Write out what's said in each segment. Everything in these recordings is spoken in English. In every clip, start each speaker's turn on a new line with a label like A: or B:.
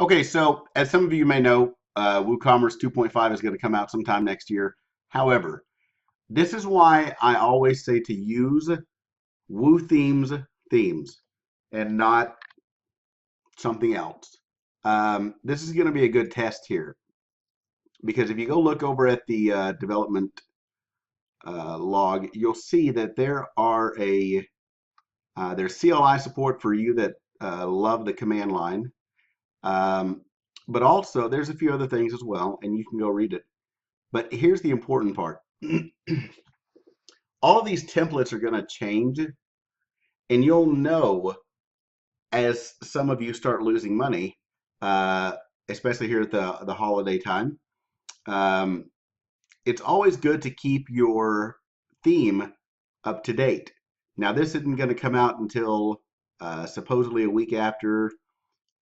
A: Okay, so as some of you may know, WooCommerce 2.5 is going to come out sometime next year. However, this is why I always say to use themes and not something else. This is going to be a good test here because if you go look over at the development log, you'll see that there's CLI support for you that love the command line. Um, but also, there's a few other things as well, and you can go read it. But here's the important part. All of these templates are going to change, and you'll know as some of you start losing money, uh, especially here at the holiday time. Um, it's always good to keep your theme up to date. Now, this isn't going to come out until supposedly a week after,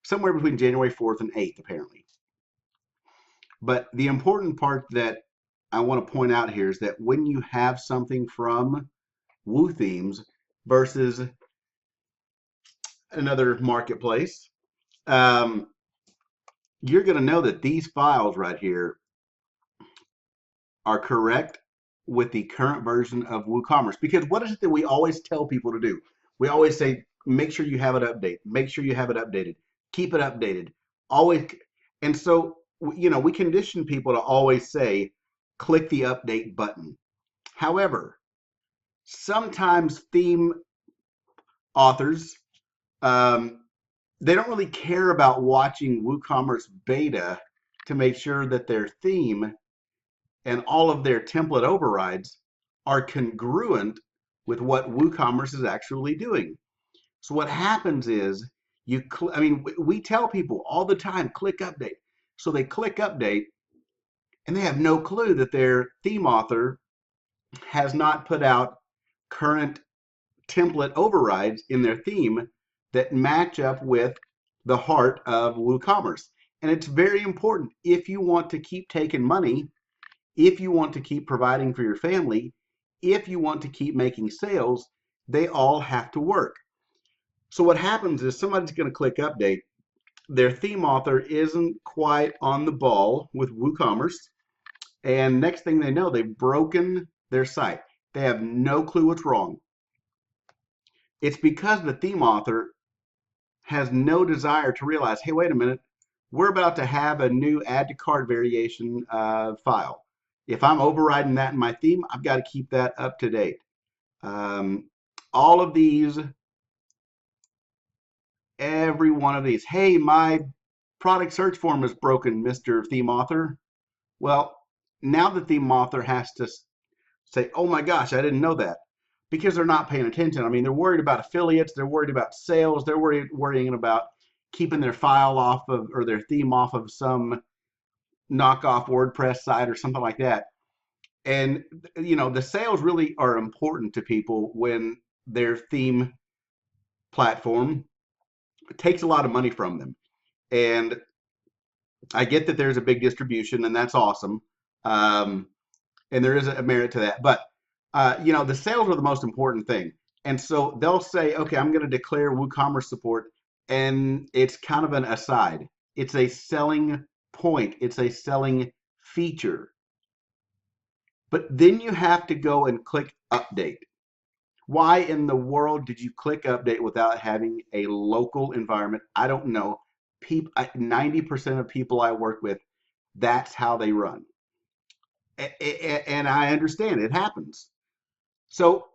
A: somewhere between January 4th and 8th, apparently. But the important part that I want to point out here is that when you have something from Woo Themes versus another marketplace, um, you're going to know that these files right here are correct with the current version of WooCommerce. Because what is it that we always tell people to do? We always say, make sure you have it updated. Make sure you have it updated. Keep it updated. Always. And so, we condition people to always say, click the update button. However, sometimes theme authors, um, they don't really care about watching WooCommerce beta to make sure that their theme and all of their template overrides are congruent with what WooCommerce is actually doing. So what happens is we tell people all the time, click update. So they click update and they have no clue that their theme author has not put out current template overrides in their theme that match up with the heart of WooCommerce. And it's very important if you want to keep taking money, if you want to keep providing for your family, if you want to keep making sales, they all have to work. So what happens is somebody's going to click update. Their theme author isn't quite on the ball with WooCommerce. And next thing they know, they've broken their site. They have no clue what's wrong. It's because the theme author has no desire to realize, hey, wait a minute, we're about to have a new add to cart variation file. If I'm overriding that in my theme, I've got to keep that up to date. Um, all of these, every one of these, hey, my product search form is broken, Mr. Theme Author. Well, now the theme author has to say, oh my gosh, I didn't know that, because they're not paying attention. I mean, they're worried about affiliates, they're worried about sales, they're worrying about keeping their file off of or their theme off of some knockoff WordPress site or something like that. And the sales really are important to people when their theme platform takes a lot of money from them. And I get that there's a big distribution, and that's awesome. Um, and there is a merit to that. But the sales are the most important thing. And so they'll say, okay, I'm going to declare WooCommerce support, and it's kind of an aside. It's a selling point. It's a selling feature. But then you have to go and click update. Why in the world did you click update without having a local environment? I don't know. 90% of people I work with, that's how they run. And I understand it happens. So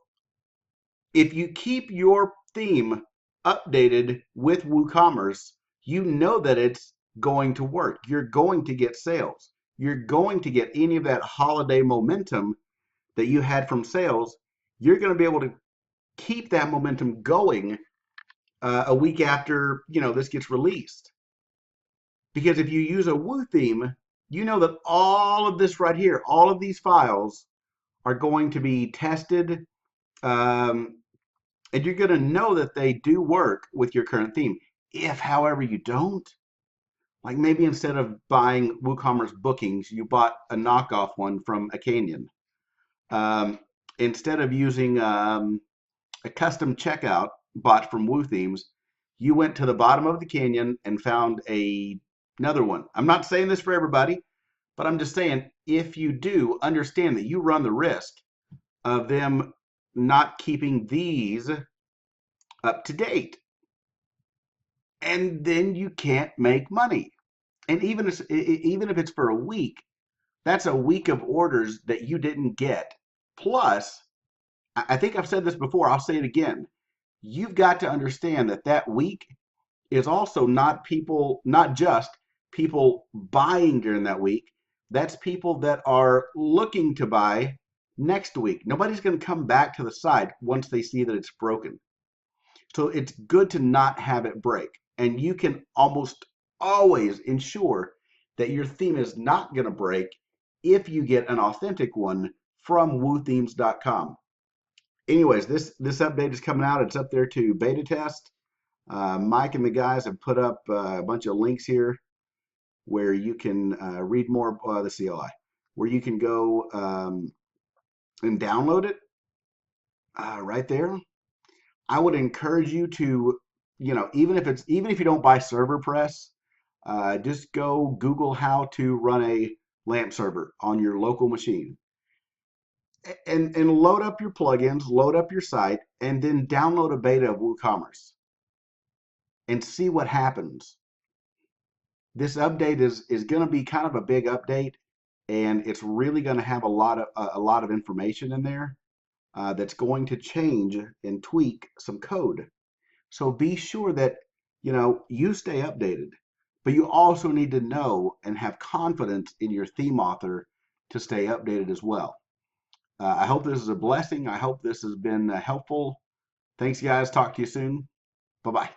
A: if you keep your theme updated with WooCommerce, you know that it's going to work. You're going to get sales. You're going to get any of that holiday momentum that you had from sales. You're going to be able to keep that momentum going a week after this gets released. Because if you use a Woo theme, you know that all of this right here, all of these files are going to be tested, um, and you're going to know that they do work with your current theme. If, however, you don't, like maybe instead of buying WooCommerce bookings, you bought a knockoff one from a Canyon. Um, Instead of using a custom checkout bought from Woo Themes, you went to the bottom of the canyon and found a Another one. I'm not saying this for everybody, but I'm just saying if you do understand that you run the risk of them not keeping these up to date, and then you can't make money. And even if it's for a week, that's a week of orders that you didn't get. Plus, I think I've said this before, I'll say it again. You've got to understand that that week is also not just people buying during that week. That's people that are looking to buy next week. Nobody's going to come back to the site once they see that it's broken. So it's good to not have it break. And you can almost always ensure that your theme is not going to break if you get an authentic one from woothemes.com. Anyways, this update is coming out. It's up there to beta test. Mike and the guys have put up a bunch of links here where you can read more the CLI, where you can go and download it right there. I would encourage you to, even if you don't buy ServerPress, just go Google how to run a LAMP server on your local machine, and load up your plugins, load up your site, and then download a beta of WooCommerce and see what happens. This update is going to be kind of a big update, and it's really going to have a lot of information in there that's going to change and tweak some code. So be sure that you stay updated, but you also need to know and have confidence in your theme author to stay updated as well. I hope this is a blessing. I hope this has been helpful. Thanks, guys. Talk to you soon. Bye bye.